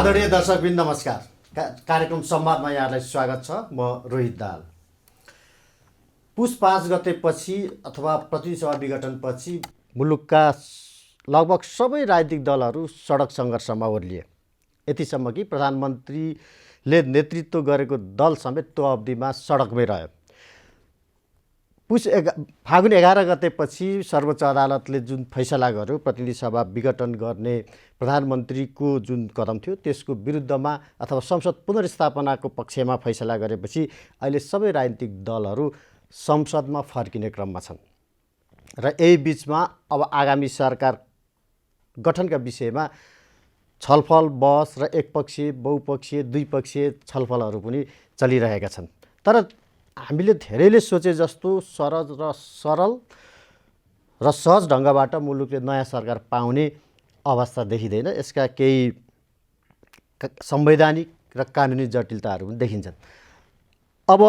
आदरणीय दर्शकवृन्द नमस्कार। कार्यक्रम संवादमा यहाँलाई स्वागत छ। म रोहित दाहाल। पुस 5 गतेपछि अथवा प्रतिनिधि सभा विघटनपछि मुलुकका लगभग सबै राजनीतिक दलहरू सडक सङ्घर्षमा ओर्लिए। यतिसम्म कि प्रधानमन्त्रीले नेतृत्व गरेको दल समेत त्यो अवधिमा सडकमै रह्यो। फागुन 11 गतेपछि सर्वोच्च अदालतले जुन फैसला गर्यो, प्रतिनिधि सभा विघटन गर्ने प्रधानमन्त्रीको जुन कदम थियो त्यसको विरुद्धमा अथवा संसद पुनर्स्थापनाको पक्षमा फैसला गरेपछि अहिले सबै राजनीतिक दलहरू संसदमा फर्किने क्रममा छन् र यही बिचमा अब आगामी सरकार गठनका विषयमा छलफल बहस र एकपक्षीय, बहुपक्षीय, द्विपक्षीय छलफलहरू पनि चलिरहेका छन्। तर हामीले धेरैले सोचे जस्तो सरल र सहज ढङ्गबाट मुलुकले नयाँ सरकार पाउने अवस्था देखिँदैन। यसका केही संवैधानिक र कानुनी जटिलताहरू पनि देखिन्छन्। अब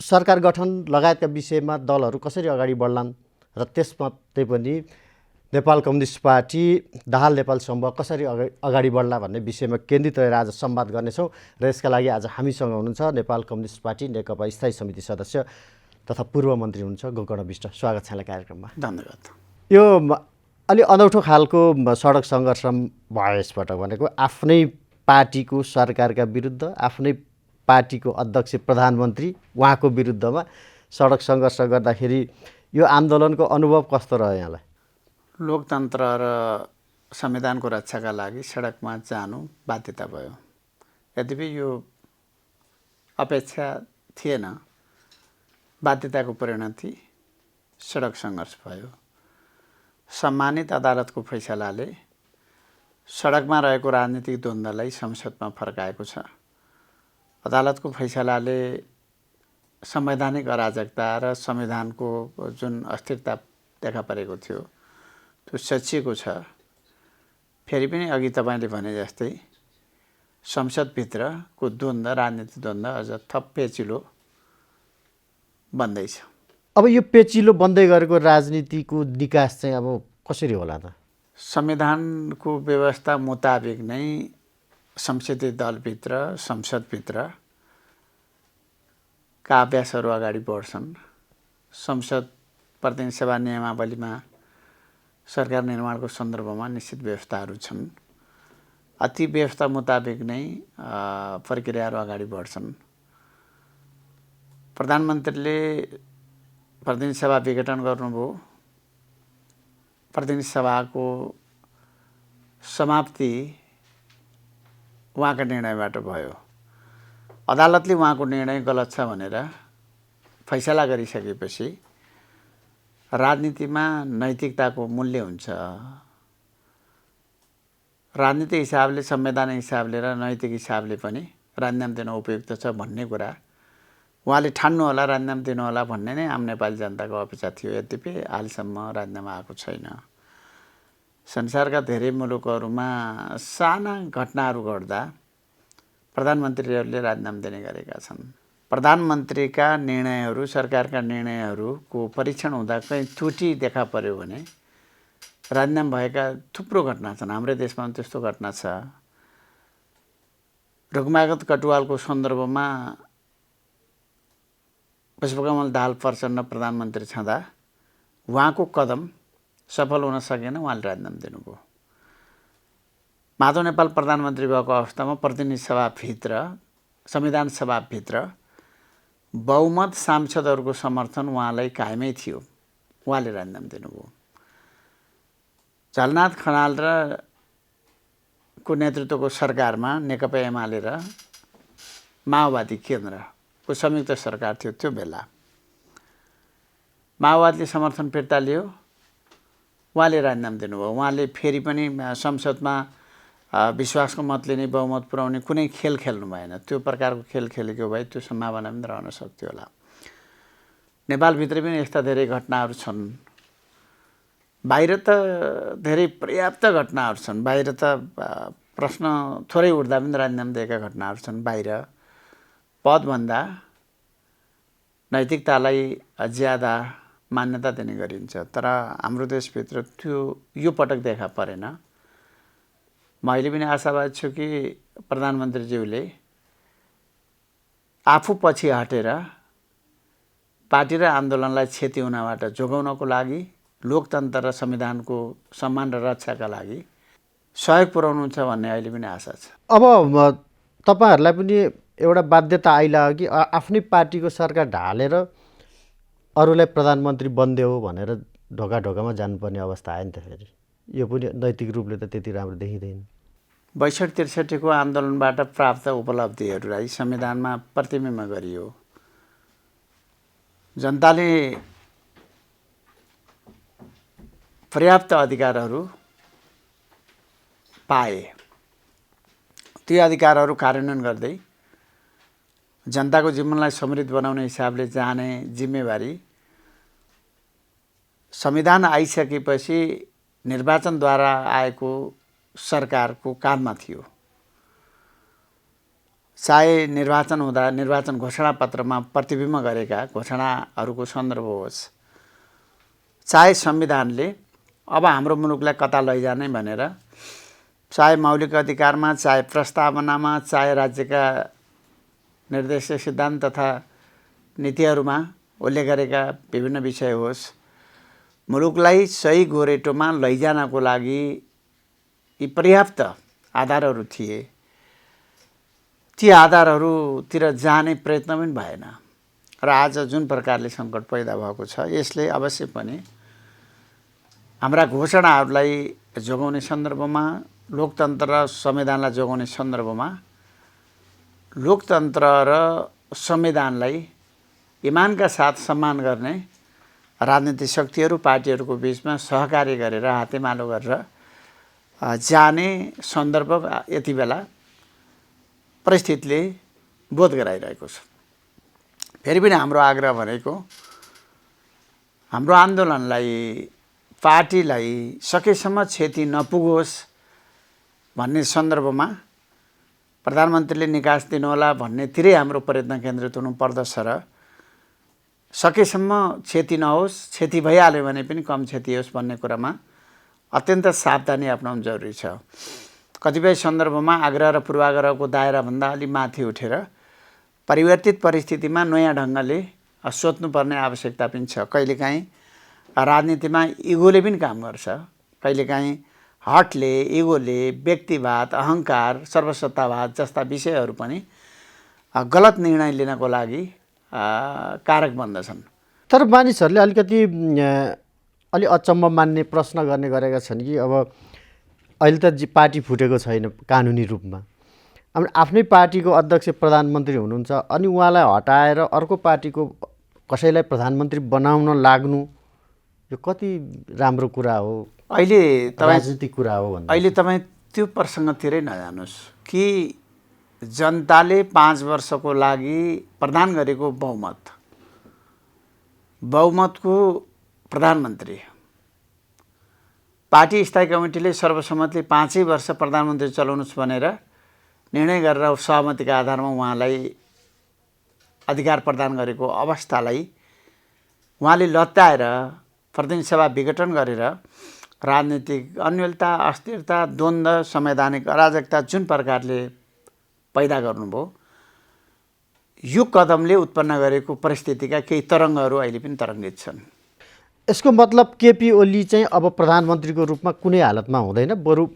सरकार गठन लगायतका विषयमा दलहरू कसरी अगाडि बढ्लान् र त्यसमध्ये पनि नेपाल कम्युनिस्ट पार्टी, दाहाल नेपाल समूह कसरी अगाडि बढ्ला भन्ने विषयमा केन्द्रित रहेर आज संवाद गर्नेछौँ। र यसका लागि आज हामीसँग हुनुहुन्छ नेपाल कम्युनिस्ट पार्टी नेकपा स्थायी समिति सदस्य तथा पूर्व मन्त्री हुनुहुन्छ गोकर्ण विष्ट। स्वागत छ कार्यक्रममा। धन्यवाद। यो अलि अनौठो खालको सडक सङ्घर्ष भयो यसपटक। भनेको आफ्नै पार्टीको सरकारका विरुद्ध, आफ्नै पार्टीको अध्यक्ष प्रधानमन्त्री उहाँको विरुद्धमा सडक सङ्घर्ष गर्दाखेरि यो आन्दोलनको अनुभव कस्तो रह्यो यहाँलाई? लोकतन्त्र र संविधानको रक्षाका लागि सडकमा जानु बाध्यता भयो। यद्यपि यो अपेक्षा थिएन, बाध्यताको परिणति सडक सङ्घर्ष भयो। सम्मानित अदालतको फैसलाले सडकमा रहेको राजनीतिक द्वन्द्वलाई संसदमा फर्काएको छ। अदालतको फैसलाले संवैधानिक अराजकता र संविधानको जुन अस्थिरता देखा परेको थियो त्यो सचिएको छ। फेरि पनि अघि तपाईँले भने जस्तै संसदभित्रको द्वन्द्व, राजनीतिक द्वन्द्व अझ थप पेचिलो बन्दैछ। अब यो पेचिलो बन्दै गरेको राजनीतिको निकास चाहिँ अब कसरी होला त? संविधानको व्यवस्था मुताबिक नै संसदीय दलभित्र, संसदभित्र का अभ्यासहरू अगाडि बढ्छन्। संसद प्रतिनिधि सभा नियमावलीमा सरकार निर्माणको सन्दर्भमा निश्चित व्यवस्थाहरू छन्। ती व्यवस्था मुताबिक नै प्रक्रियाहरू अगाडि बढ्छन्। प्रधानमन्त्रीले प्रतिनिधि सभा विघटन गर्नुभयो। प्रतिनिधि सभाको समाप्ति उहाँको निर्णयबाट भयो। अदालतले उहाँको निर्णय गलत छ भनेर फैसला गरिसकेपछि राजनीतिमा नैतिकताको मूल्य हुन्छ। राजनीतिक हिसाबले, संवैधानिक हिसाबले र नैतिक हिसाबले पनि राजीनामा दिन उपयुक्त छ भन्ने कुरा उहाँले ठान्नु होला, राजीनामा दिनु होला भन्ने नै आम नेपाली जनताको अपेक्षा थियो। यद्यपि हालसम्म राजीनामा आएको छैन। संसारका धेरै मुलुकहरूमा साना घटनाहरू घट्दा प्रधानमन्त्रीहरूले राजीनामा दिने गरेका छन्। प्रधानमन्त्रीका निर्णयहरू, सरकारका निर्णयहरूको परीक्षण हुँदा कहीँ त्रुटि देखा पर्यो भने राजीनामा भएका थुप्रो घटना छन्। हाम्रै देशमा पनि त्यस्तो घटना छ। रुकुमागत कटुवालको सन्दर्भमा पुष्पकमल दाहाल प्रचण्ड प्रधानमन्त्री छँदा उहाँको कदम सफल हुन सकेन, उहाँले राजीनामा दिनुभयो। माधव नेपाल प्रधानमन्त्री भएको अवस्थामा प्रतिनिधि सभाभित्र, संविधान सभाभित्र बहुमत सांसदहरूको समर्थन उहाँलाई कायमै थियो, उहाँले राजीनामा दिनुभयो। झलनाथ खनाल र को नेतृत्वको सरकारमा नेकपा एमाले र माओवादी केन्द्रको संयुक्त सरकार थियो। त्यो बेला माओवादीले समर्थन फिर्ता लियो, उहाँले राजीनामा दिनुभयो। उहाँले फेरि पनि संसदमा विश्वासको मत लिने, बहुमत पुर्याउने कुनै खेल खेल्नु भएन। त्यो प्रकारको खेल खेलेको भए त्यो सम्भावना पनि रहन सक्थ्यो होला। नेपालभित्र पनि यस्ता धेरै घटनाहरू छन्। बाहिर त धेरै पर्याप्त घटनाहरू छन्। बाहिर त प्रश्न थोरै उठ्दा पनि राजीनामा दिएका घटनाहरू छन्। बाहिर पदभन्दा नैतिकतालाई ज्यादा मान्यता दिने गरिन्छ। तर हाम्रो देशभित्र त्यो यो पटक देखा परेन। मैले पनि आशावादी छु कि प्रधानमन्त्रीज्यूले आफू पछि हटेर पार्टी र आन्दोलनलाई क्षति हुनबाट जोगाउनको लागि लोकतन्त्र र संविधानको सम्मान र रक्षाका लागि सहयोग पुर्याउनुहुन्छ भन्ने अहिले पनि आशा छ। अब तपाईँहरूलाई पनि एउटा बाध्यता आइलाग्यो कि आफ्नै पार्टीको सरकार ढालेर अरूलाई प्रधानमन्त्री बनिदेऊ भनेर ढोका ढोकामा जानुपर्ने अवस्था आयो नि त। फेरि यो पनि नैतिक रूपले त त्यति राम्रो देखिँदैन। 62-63 को आन्दोलनबाट प्राप्त उपलब्धिहरूलाई संविधानमा प्रतिबिम्ब गरियो। जनताले पर्याप्त अधिकारहरू पाए। ती अधिकारहरू कार्यान्वयन गर्दै जनताको जीवनलाई समृद्ध बनाउने हिसाबले जाने जिम्मेवारी संविधान आइसकेपछि निर्वाचनद्वारा आएको सरकारको काममा थियो। चाहे निर्वाचन हुँदा निर्वाचन घोषणापत्रमा प्रतिबिम्ब गरेका घोषणाहरूको सन्दर्भ होस्, चाहे संविधानले अब हाम्रो मुलुकलाई कता लैजाने भनेर चाहे मौलिक अधिकारमा, चाहे प्रस्तावनामा, चाहे राज्यका निर्देशित सिद्धान्त तथा नीतिहरूमा उल्लेख गरेका विभिन्न विषय होस्, मुलुकलाई सही गोरेटोमा लैजानको लागि यी पर्याप्त आधारहरू थिए। ती आधारहरूतिर जाने प्रयत्न पनि भएन र आज जुन प्रकारले सङ्कट पैदा भएको छ, यसले अवश्य पनि हाम्रा घोषणाहरूलाई जोगाउने सन्दर्भमा, लोकतन्त्र र संविधानलाई जोगाउने सन्दर्भमा लोकतन्त्र र संविधानलाई इमानका साथ सम्मान गर्ने राजनीतिक शक्तिहरू, पार्टीहरूको बिचमा सहकार्य गरेर हातेमालो गरेर जाने सन्दर्भ यति बेला परिस्थितिले बोध गराइरहेको छ। फेरि पनि हाम्रो आग्रह भनेको हाम्रो आन्दोलनलाई, पार्टीलाई सकेसम्म क्षति नपुगोस् भन्ने सन्दर्भमा प्रधानमन्त्रीले निकास दिनुहोला भन्नेतिरै हाम्रो प्रयत्न केन्द्रित हुनुपर्दछ र सकेसम्म क्षति नहोस्, क्षति भइहाल्यो भने पनि कम क्षति होस् भन्ने कुरामा अत्यन्त सावधानी अपनाउनु जरुरी छ। कतिपय सन्दर्भमा आग्रह र पूर्वाग्रहको दायराभन्दा अलि माथि उठेर परिवर्तित परिस्थितिमा नयाँ ढङ्गले सोच्नुपर्ने आवश्यकता पनि छ। कहिलेकाहीँ राजनीतिमा इगोले पनि काम गर्छ। कहिलेकाहीँ हटले, इगोले, व्यक्तिवाद, अहङ्कार, सर्वसत्तावाद जस्ता विषयहरू पनि गलत निर्णय लिनको लागि कारक बन्दछन्। तर मानिसहरूले अलिकति अलि अचम्म मान्ने प्रश्न गर्ने गरेका छन् कि अब अहिले त पार्टी फुटेको छैन कानुनी रूपमा। अब आफ्नै पार्टीको अध्यक्ष प्रधानमन्त्री हुनुहुन्छ, अनि उहाँलाई हटाएर अर्को पार्टीको कसैलाई प्रधानमन्त्री बनाउन लाग्नु यो कति राम्रो कुरा हो, अहिले राजनीतिक कुरा हो भन्दा अहिले तपाईँ त्यो प्रसङ्गतिरै नजानुहोस् कि जनताले 5 वर्षको लागि प्रदान गरेको बहुमतको प्रधानमन्त्री, पार्टी स्थायी कमिटीले सर्वसम्मतले 5 वर्ष प्रधानमन्त्री चलाउनुहोस् भनेर निर्णय गरेर सहमतिका आधारमा उहाँलाई अधिकार प्रदान गरेको अवस्थालाई उहाँले लत्याएर प्रतिनिधि सभा विघटन गरेर राजनीतिक अन्योलता, अस्थिरता, द्वन्द्व, संवैधानिक अराजकता जुन प्रकारले पैदा गर्नुभयो, यो कदमले उत्पन्न गरेको परिस्थितिका केही तरङ्गहरू अहिले पनि तरङ्गित छन्। यसको मतलब केपी ओली चाहिँ अब प्रधानमन्त्रीको रूपमा कुनै हालतमा हुँदैन, बरु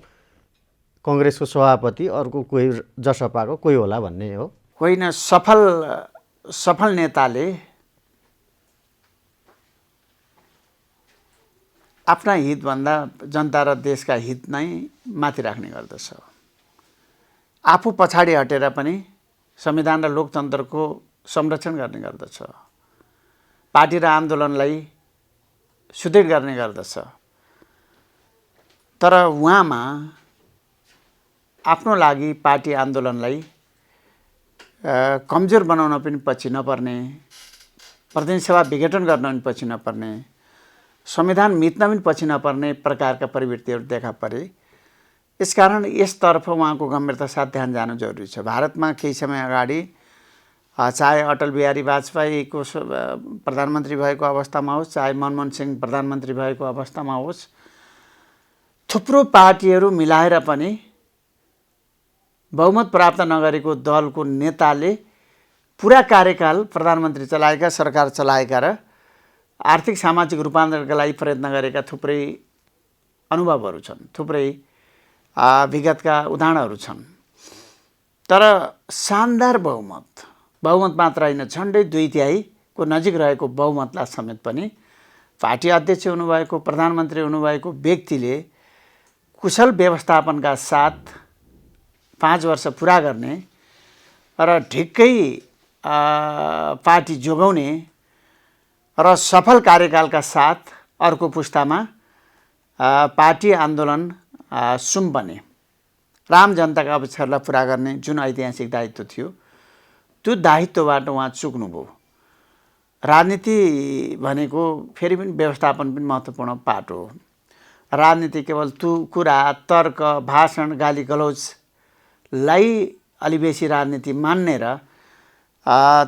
कङ्ग्रेसको सभापति अर्को कोही जसपाको कोही होला भन्ने हो? होइन, सफल नेताले आफ्ना हितभन्दा जनता र देशका हित नै माथि राख्ने गर्दछ। आफू पछाडि हटेर पनि संविधान र लोकतन्त्रको संरक्षण गर्ने गर्दछ। पार्टी र आन्दोलनलाई सुदृढ गर्ने गर्दछ। तर उहाँमा आफ्नो लागि पार्टी आन्दोलनलाई कमजोर बनाउन पनि पछि नपर्ने, प्रतिनिधि सभा विघटन गर्न पनि पछि नपर्ने, संविधान मिच्न पनि पछि नपर्ने प्रकारका प्रवृत्तिहरू देखा परे। यसकारण यसतर्फ उहाँको गम्भीरता साथ ध्यान जानु जरुरी छ। भारतमा केही समय अगाडि चाहे अटल बिहारी वाजपेयीको प्रधानमन्त्री भएको अवस्थामा होस्, चाहे मनमोहन सिंह प्रधानमन्त्री भएको अवस्थामा होस्, थुप्रो पार्टीहरू मिलाएर पनि बहुमत प्राप्त नगरेको दलको नेताले पुरा कार्यकाल प्रधानमन्त्री चलाएका, सरकार चलाएका र आर्थिक सामाजिक रूपान्तरणका लागि प्रयत्न गरेका थुप्रै अनुभवहरू छन्, थुप्रै विगतका उदाहरणहरू छन्। तर शानदार बहुमत मात्र होइन, झन्डै 2/3 को नजिक रहेको बहुमतलाई समेत पनि पार्टी अध्यक्ष हुनुभएको, प्रधानमन्त्री हुनुभएको व्यक्तिले कुशल व्यवस्थापनका साथ 5 वर्ष पुरा गर्ने र ढिक्कै पार्टी जोगाउने र सफल कार्यकालका साथ अर्को पुस्तामा पार्टी आन्दोलन सुम्पने, राम जनताका अपेक्षाहरूलाई पुरा गर्ने जुन ऐतिहासिक दायित्व थियो, त्यो दायित्वबाट उहाँ चुक्नुभयो। राजनीति भनेको फेरि पनि व्यवस्थापन पनि महत्त्वपूर्ण पाठ हो। राजनीति केवल कुरा, तर्क, भाषण, गाली गलौजलाई अलि बेसी राजनीति मान्ने र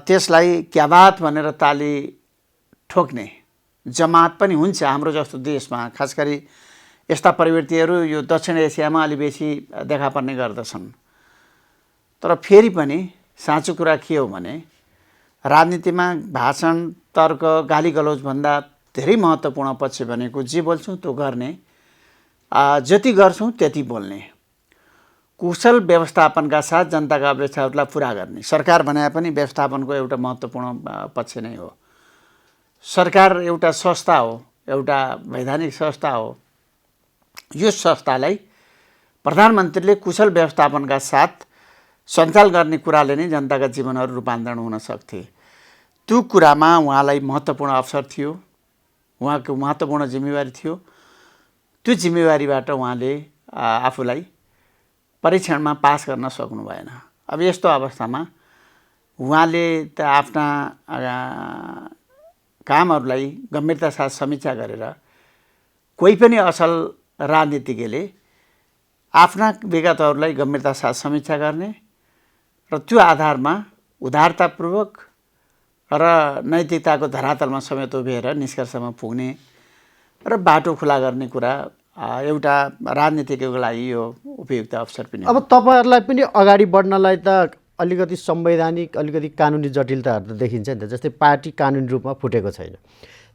त्यसलाई क्या बात भनेर ताली ठोक्ने जमात पनि हुन्छ हाम्रो जस्तो देशमा। खास गरी यस्ता प्रवृत्तिहरू यो दक्षिण एसियामा अलि बेसी देखा पर्ने गर्दछन्। तर फेरि पनि साँचो कुरा के हो भने राजनीतिमा भाषण, तर्क, गाली गलौजभन्दा धेरै महत्त्वपूर्ण पक्ष भनेको जे बोल्छौँ त्यो गर्ने, जति गर्छौँ त्यति बोल्ने, कुशल व्यवस्थापनका साथ जनताका अपेक्षाहरूलाई पुरा गर्ने। सरकार भने पनि व्यवस्थापनको एउटा महत्त्वपूर्ण पक्ष नै हो। सरकार एउटा संस्था हो, एउटा वैधानिक संस्था हो। यो संस्थालाई प्रधानमन्त्रीले कुशल व्यवस्थापनका साथ सञ्चालन गर्ने कुराले नै जनताका जीवनहरू रूपान्तरण हुन सक्थे। त्यो कुरामा उहाँलाई महत्त्वपूर्ण अवसर थियो, उहाँको महत्त्वपूर्ण जिम्मेवारी थियो। त्यो जिम्मेवारीबाट उहाँले आफूलाई परीक्षणमा पास गर्न सक्नु भएन। अब यस्तो अवस्थामा उहाँले त आफ्ना कामहरूलाई गम्भीरता साथ समीक्षा गरेर कोही पनि असल राजनीतिज्ञले आफ्ना विगतहरूलाई गम्भीरता साथ समीक्षा गर्ने र त्यो आधारमा उदारतापूर्वक र नैतिकताको धरातलमा समेत उभिएर निष्कर्षमा पुग्ने र बाटो खुला गर्ने कुरा एउटा राजनीतिज्ञको लागि यो उपयुक्त अवसर पनि हो। अब तपाईँहरूलाई पनि अगाडि बढ्नलाई त अलिकति संवैधानिक, अलिकति कानुनी जटिलताहरू त देखिन्छ नि त। जस्तै पार्टी कानुनी रूपमा फुटेको छैन।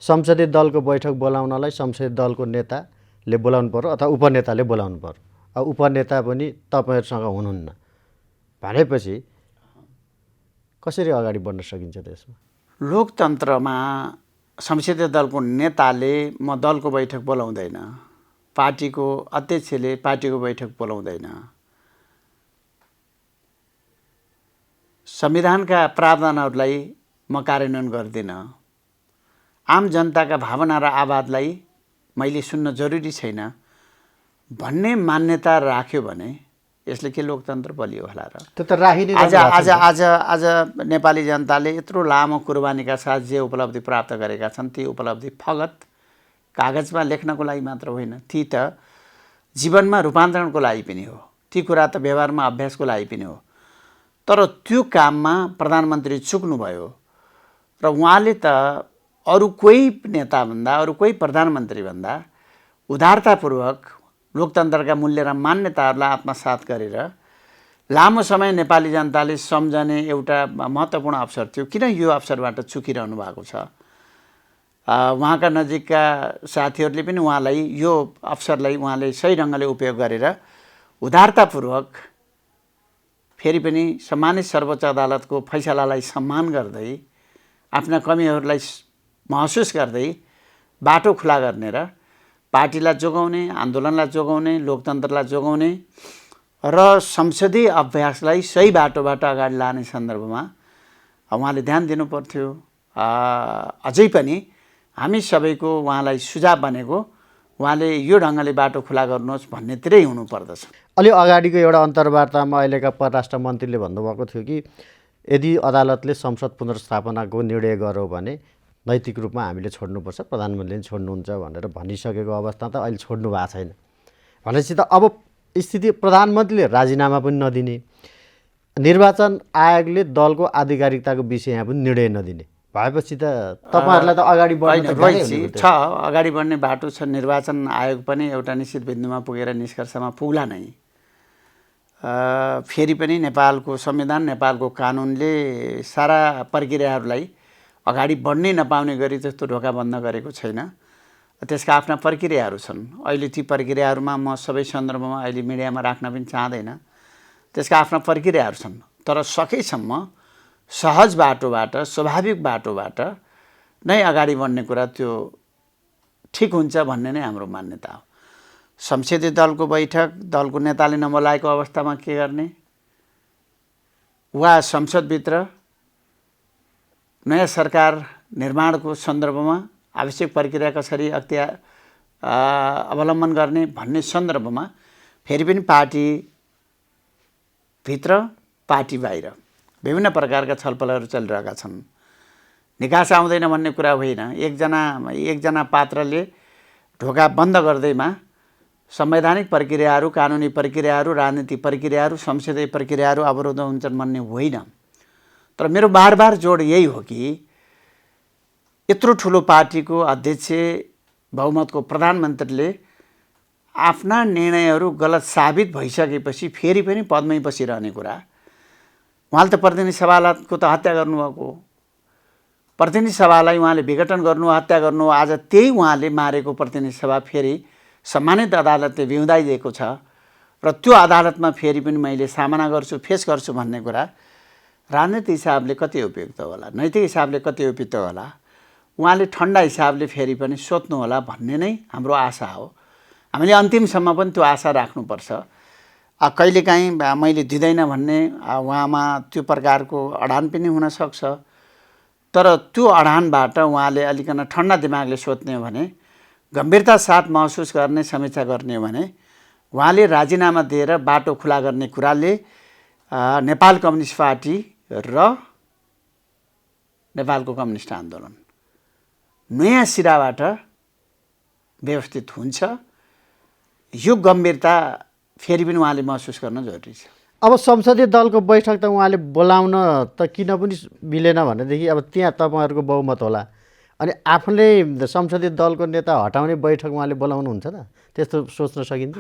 संसदीय दलको बैठक बोलाउनलाई संसदीय दलको नेताले बोलाउनु पर्यो अथवा उपनेताले बोलाउनु पर्यो। अब उपनेता पनि तपाईँहरूसँग हुनुहुन्न भनेपछि कसरी अगाडि बढ्न सकिन्छ त्यसमा? लोकतन्त्रमा संसदीय दलको नेताले म दलको बैठक बोलाउँदैन, पार्टीको अध्यक्षले पार्टीको बैठक बोलाउँदैन। संविधानका प्रावधानहरूलाई म कार्यान्वयन गर्दिनँ। आम जनताका भावना र आवाजलाई मैले सुन्न जरुरी छैन भन्ने मान्यता राख्यो भने यसले के लोकतन्त्र बलियो होला र? त्यो त राखिने आज नेपाली जनताले यत्रो लामो कुर्बानीका साथ जे उपलब्धि प्राप्त गरेका छन् ती उपलब्धि फगत कागजमा लेख्नको लागि मात्र होइन, ती त जीवनमा रूपान्तरणको लागि पनि हो। ती कुरा त व्यवहारमा अभ्यासको लागि पनि हो। तर त्यो काममा प्रधानमन्त्री चुक्नुभयो र उहाँले त अरू कोही नेताभन्दा, अरू कोही प्रधानमन्त्रीभन्दा उदारतापूर्वक लोकतन्त्रका मूल्य र मान्यताहरूलाई आत्मसात गरेर लामो समय नेपाली जनताले सम्झने एउटा महत्त्वपूर्ण अवसर थियो। किन यो अवसरबाट चुकिरहनु भएको छ? उहाँका नजिकका साथीहरूले पनि उहाँलाई यो अवसरलाई उहाँले सही ढङ्गले उपयोग गरेर उदारतापूर्वक फेरि पनि सम्मानित सर्वोच्च अदालतको फैसलालाई सम्मान गर्दै आफ्ना कमीहरूलाई महसुस गर्दै बाटो खुला गर्ने र पार्टीलाई जोगाउने, आन्दोलनलाई जोगाउने, लोकतन्त्रलाई जोगाउने र संसदीय अभ्यासलाई सही बाटोबाट अगाडि लाने सन्दर्भमा उहाँले ध्यान दिनुपर्थ्यो। अझै पनि हामी सबैको उहाँलाई सुझाव भनेको उहाँले यो ढङ्गले बाटो खुला गर्नुहोस् भन्नेतिरै हुनुपर्दछ। अलि अगाडिको एउटा अन्तर्वार्तामा अहिलेका परराष्ट्र मन्त्रीले भन्नुभएको थियो कि यदि अदालतले संसद पुनर्स्थापनाको निर्णय गर्यो भने नैतिक रूपमा हामीले छोड्नुपर्छ, प्रधानमन्त्रीले छोड्नुहुन्छ भनेर भनिसकेको अवस्था त अहिले छोड्नु भएको छैन भनेपछि त अब स्थिति प्रधानमन्त्रीले राजीनामा पनि नदिने, निर्वाचन आयोगले दलको आधिकारिकताको विषयमा पनि निर्णय नदिने भएपछि त तपाईँहरूलाई त अगाडि बढ्न छ, अगाडि बढ्ने बाटो छ। निर्वाचन आयोग पनि एउटा निश्चित बिन्दुमा पुगेर निष्कर्षमा पुग्ला नै फेरि पनि नेपालको संविधान नेपालको कानुनले सारा प्रक्रियाहरूलाई अगाडि बढ्नै नपाउने गरी त्यस्तो ढोका बन्द गरेको छैन। त्यसका आफ्ना प्रक्रियाहरू छन्। अहिले ती प्रक्रियाहरूमा म सबै सन्दर्भमा अहिले मिडियामा राख्न पनि चाहदैन। त्यसका आफ्ना प्रक्रियाहरू छन्, तर सकेसम्म सहज बाटोबाट स्वाभाविक बाटोबाट नै अगाडि बढ्ने कुरा त्यो ठिक हुन्छ भन्ने नै हाम्रो मान्यता हो। संसदीय दलको बैठक दलको नेताले नबोलाएको अवस्थामा के गर्ने, वा संसदभित्र नयाँ सरकार निर्माणको सन्दर्भमा आवश्यक प्रक्रिया कसरी अवलम्बन गर्ने भन्ने सन्दर्भमा फेरि पनि पार्टीभित्र पार्टी बाहिर विभिन्न प्रकारका छलफलहरू चलिरहेका छन्। निकास आउँदैन भन्ने कुरा होइन। एकजना पात्रले ढोका बन्द गर्दैमा संवैधानिक प्रक्रियाहरू, कानुनी प्रक्रियाहरू, राजनीतिक प्रक्रियाहरू, संसदीय प्रक्रियाहरू अवरुद्ध हुन्छन् भन्ने होइन। तर मेरो बार जोड यही हो कि यत्रो ठुलो पार्टीको अध्यक्ष, बहुमतको प्रधानमन्त्रीले आफ्ना निर्णयहरू गलत साबित भइसकेपछि फेरि पनि पदमै बसिरहने कुरा। उहाँले त प्रतिनिधि सभाको त हत्या गर्नुभएको, प्रतिनिधि सभालाई उहाँले विघटन गर्नु, हत्या गर्नु। आज त्यही उहाँले मारेको प्रतिनिधि सभा फेरि सम्मानित अदालतले बिउदाइदिएको छ र त्यो अदालतमा फेरि पनि मैले सामना गर्छु, फेस गर्छु भन्ने कुरा राजनीतिक हिसाबले कति उपयुक्त होला, नैतिक हिसाबले कति उपयुक्त होला, उहाँले ठन्डा हिसाबले फेरि पनि सोध्नु होला भन्ने नै हाम्रो आशा हो। हामीले अन्तिमसम्म पनि त्यो आशा राख्नुपर्छ। कहिलेकाहीँ मैले दिँदैन भन्ने उहाँमा त्यो प्रकारको अडान पनि हुनसक्छ, तर त्यो अडानबाट उहाँले अलिकन ठन्डा दिमागले सोध्ने हो भने, गम्भीरता साथ महसुस गर्ने, समीक्षा गर्ने हो भने उहाँले राजीनामा दिएर बाटो खुला गर्ने कुराले नेपाल कम्युनिस्ट पार्टी र नेपालको कम्युनिस्ट आन्दोलन नयाँ सिराबाट व्यवस्थित हुन्छ। यो गम्भीरता फेरि पनि उहाँले महसुस गर्न जरुरी छ। अब संसदीय दलको बैठक त उहाँले बोलाउन त किन पनि मिलेन भनेदेखि अब त्यहाँ तपाईँहरूको बहुमत होला, अनि आफूले संसदीय दलको नेता हटाउने बैठक उहाँले बोलाउनुहुन्छ त? त्यस्तो सोच्न सकिन्छ?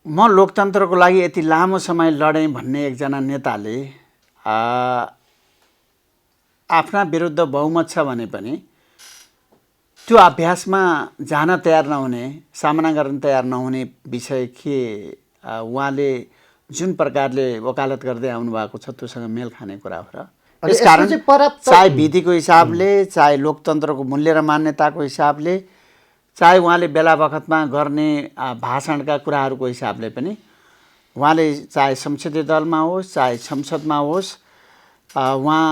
म लोकतन्त्रको लागि यति लामो समय लडेँ भन्ने एकजना नेताले आफ्ना विरुद्ध बहुमत छ भने पनि त्यो अभ्यासमा जान तयार नहुने, सामना गर्न तयार नहुने विषय के उहाँले जुन प्रकारले वकालत गर्दै आउनु भएको छ त्योसँग मेल खाने कुरा हो। र त्यसकारण चाहे विधिको हिसाबले, चाहे लोकतन्त्रको मूल्य र मान्यताको हिसाबले, चाहे उहाँले बेला बखतमा गर्ने भाषणका कुराहरूको हिसाबले पनि उहाँले चाहे संसदीय दलमा होस् चाहे संसदमा होस् उहाँ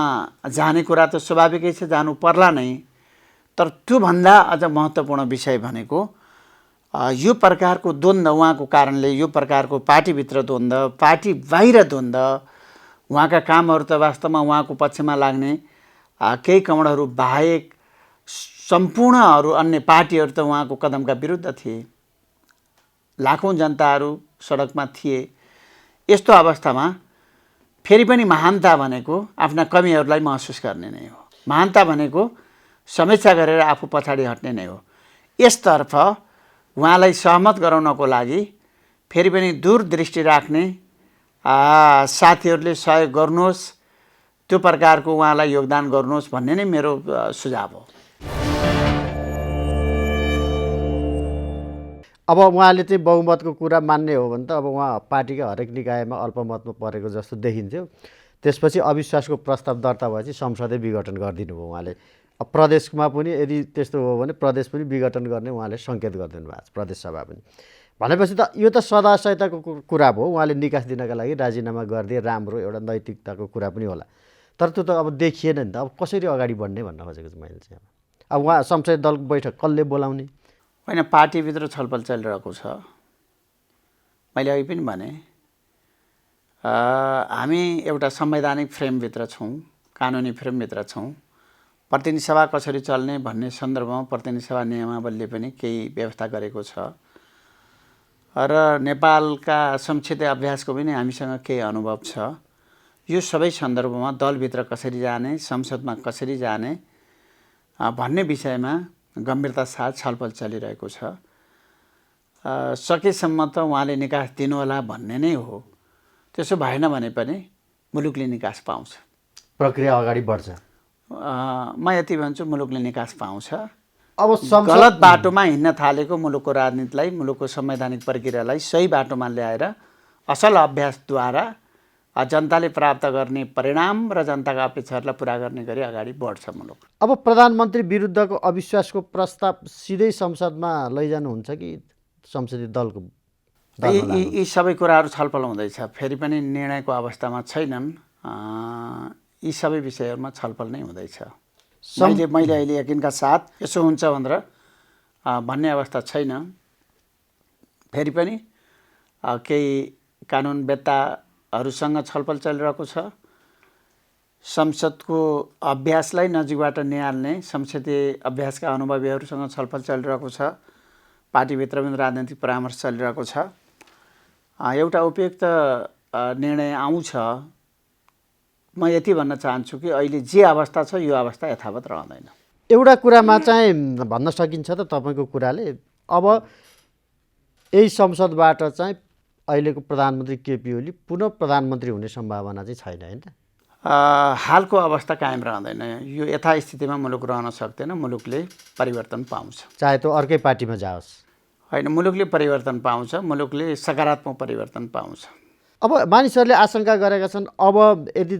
जाने कुरा त स्वाभाविकै छ, जानु पर्ला नै। तर त्योभन्दा अझ महत्त्वपूर्ण विषय भनेको यो प्रकारको द्वन्द्व उहाँको कारणले, यो प्रकारको पार्टीभित्र द्वन्द्व, पार्टी बाहिर द्वन्द्व, उहाँका कामहरू त वास्तवमा उहाँको पक्षमा लाग्ने केही कमडहरू बाहेक सम्पूर्ण अन्य पार्टीहरू त उहाँको कदमका विरुद्ध थिए। लाखौँ जनताहरू सडकमा थिए। यस्तो अवस्थामा फेरि पनि महानता भनेको आफ्ना कमीहरूलाई महसुस गर्ने नै हो। महानता भनेको समीक्षा गरेर आफू पछाडि हट्ने नै हो। यसतर्फ उहाँलाई सहमत गराउनको लागि फेरि पनि दूरदृष्टि राख्ने साथीहरूले सहयोग गर्नुहोस्, त्यो प्रकारको उहाँलाई योगदान गर्नुहोस् भन्ने नै मेरो सुझाव हो। अब उहाँले चाहिँ बहुमतको कुरा मान्ने हो भने त अब उहाँ पार्टीका हरेक निकायमा अल्पमतमा परेको जस्तो देखिन्थ्यो। त्यसपछि अविश्वासको प्रस्ताव दर्ता भएपछि संसदै विघटन गरिदिनु भयो उहाँले। अब प्रदेशमा पनि यदि त्यस्तो हो भने प्रदेश पनि विघटन गर्ने उहाँले सङ्केत गरिदिनु भएको छ, प्रदेश सभा पनि। भनेपछि त यो त सदाशयताको कुरा भयो। उहाँले निकास दिनका लागि राजीनामा गरिदिए राम्रो, एउटा नैतिकताको कुरा पनि होला। तर त्यो त अब देखिएन नि त। अब कसरी अगाडि बढ्ने भन्न खोजेको छु मैले चाहिँ। अब उहाँ संसदीय दलको बैठक कसले बोलाउने? होइन, पार्टीभित्र छलफल चलिरहेको छ। मैले अघि पनि भने हामी एउटा संवैधानिक फ्रेमभित्र छौँ, कानुनी फ्रेमभित्र छौँ। प्रतिनिधि सभा कसरी चल्ने भन्ने सन्दर्भमा प्रतिनिधि सभा नियमावलीले पनि केही व्यवस्था गरेको छ र नेपालका संसदीय अभ्यासको पनि हामीसँग केही अनुभव छ। यो सबै सन्दर्भमा दलभित्र कसरी जाने, संसदमा कसरी जाने भन्ने विषयमा गम्भीरता साथ छलफल चलिरहेको छ। सकेसम्म त उहाँले निकास दिनुहोला भन्ने नै हो। त्यसो भएन भने पनि मुलुकले निकास पाउँछ। प्रक्रिया अगाडि बढ्छ। म यति भन्छु, मुलुकले निकास पाउँछ। अब गलत बाटोमा हिँड्न थालेको मुलुकको राजनीतिलाई, मुलुकको संवैधानिक प्रक्रियालाई सही बाटोमा ल्याएर असल अभ्यासद्वारा जनताले प्राप्त गर्ने परिणाम र जनताका अपेक्षाहरूलाई पुरा गर्ने गरी अगाडि बढ्छ मुलुक। अब प्रधानमन्त्री विरुद्धको अविश्वासको प्रस्ताव सिधै संसदमा लैजानुहुन्छ कि संसदीय दलको यी सबै कुराहरू छलफल हुँदैछ। फेरि पनि निर्णयको अवस्थामा छैनन्। यी सबै विषयहरूमा छलफल नै हुँदैछ। मैले अहिले यकिनका साथ यसो हुन्छ भनेर भन्ने अवस्था छैन। फेरि पनि केही कानुनवेत्ताहरूसँग छलफल चलिरहेको छ। संसदको अभ्यासलाई नजिकबाट निहाल्ने संसदीय अभ्यासका अनुभवीहरूसँग छलफल चलिरहेको छ। पार्टीभित्र पनि राजनैतिक परामर्श चलिरहेको छ। एउटा उपयुक्त निर्णय आउँछ। म यति भन्न चाहन्छु कि अहिले जे अवस्था छ यो अवस्था यथावत रहँदैन। एउटा कुरामा चाहिँ भन्न सकिन्छ त तपाईँको कुराले, अब यही संसदबाट चाहिँ अहिलेको प्रधानमन्त्री केपी ओली पुनः प्रधानमन्त्री हुने सम्भावना चाहिँ छैन हैन त? हालको अवस्था कायम रहँदैन। यो यथास्थितिमा मुलुक रहन सक्दैन। मुलुकले परिवर्तन पाउँछ, चाहे त्यो अर्कै पार्टीमा जाओस्। होइन, मुलुकले परिवर्तन पाउँछ। मुलुकले सकारात्मक परिवर्तन पाउँछ। अब मानिसहरूले आशंका गरेका छन्, अब यदि